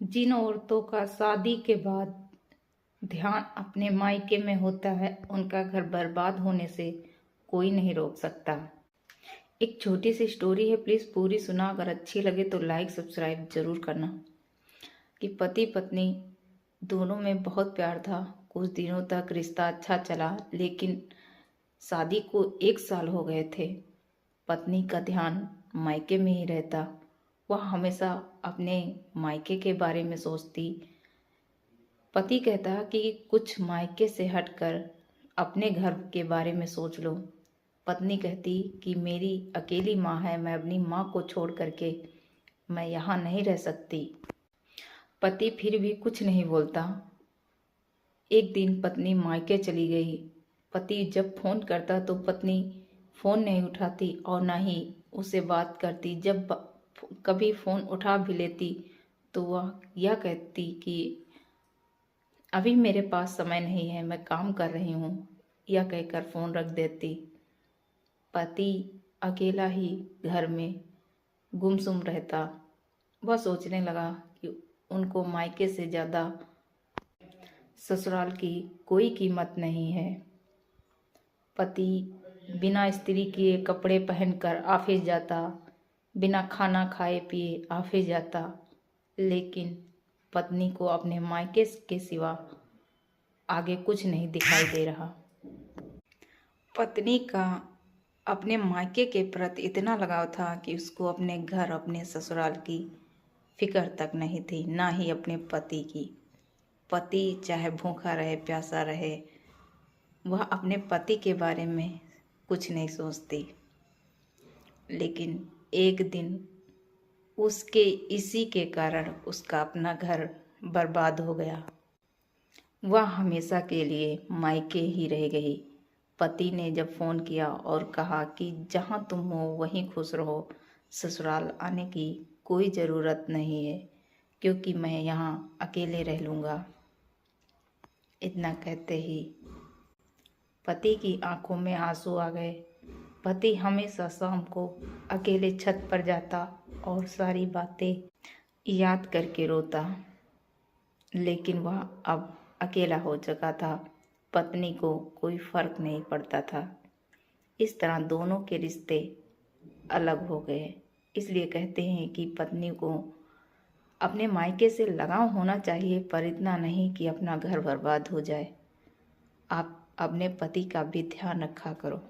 जिन औरतों का शादी के बाद ध्यान अपने मायके में होता है, उनका घर बर्बाद होने से कोई नहीं रोक सकता। एक छोटी सी स्टोरी है, प्लीज पूरी सुना। अगर अच्छी लगे तो लाइक सब्सक्राइब जरूर करना। कि पति पत्नी दोनों में बहुत प्यार था। कुछ दिनों तक रिश्ता अच्छा चला, लेकिन शादी को 1 साल हो गए थे। पत्नी का ध्यान मायके में ही रहता। वह हमेशा अपने मायके के बारे में सोचती। पति कहता कि कुछ मायके से हटकर अपने घर के बारे में सोच लो। पत्नी कहती कि मेरी अकेली माँ है, मैं अपनी माँ को छोड़ करके मैं यहाँ नहीं रह सकती। पति फिर भी कुछ नहीं बोलता। एक दिन पत्नी मायके चली गई। पति जब फोन करता तो पत्नी फोन नहीं उठाती और ना ही उसे बात करती। जब कभी फोन उठा भी लेती तो वह यह कहती कि अभी मेरे पास समय नहीं है, मैं काम कर रही हूँ, यह कहकर फोन रख देती। पति अकेला ही घर में गुमसुम रहता। वह सोचने लगा कि उनको मायके से ज़्यादा ससुराल की कोई कीमत नहीं है। पति बिना इस्त्री किए कपड़े पहनकर ऑफिस जाता, बिना खाना खाए पिए ऑफिस जाता, लेकिन पत्नी को अपने मायके के सिवा आगे कुछ नहीं दिखाई दे रहा। पत्नी का अपने मायके के प्रति इतना लगाव था कि उसको अपने घर, अपने ससुराल की फिक्र तक नहीं थी, ना ही अपने पति की। पति चाहे भूखा रहे, प्यासा रहे, वह अपने पति के बारे में कुछ नहीं सोचती। लेकिन एक दिन उसके इसी के कारण उसका अपना घर बर्बाद हो गया। वह हमेशा के लिए मायके ही रह गई। पति ने जब फ़ोन किया और कहा कि जहाँ तुम हो वहीं खुश रहो, ससुराल आने की कोई ज़रूरत नहीं है, क्योंकि मैं यहाँ अकेले रह लूँगा। इतना कहते ही पति की आंखों में आंसू आ गए। पति हमेशा शाम को अकेले छत पर जाता और सारी बातें याद करके रोता। लेकिन वह अब अकेला हो चुका था। पत्नी को कोई फर्क नहीं पड़ता था। इस तरह दोनों के रिश्ते अलग हो गए। इसलिए कहते हैं कि पत्नी को अपने मायके से लगाव होना चाहिए, पर इतना नहीं कि अपना घर बर्बाद हो जाए। आप अपने पति का भी ध्यान रखा करो।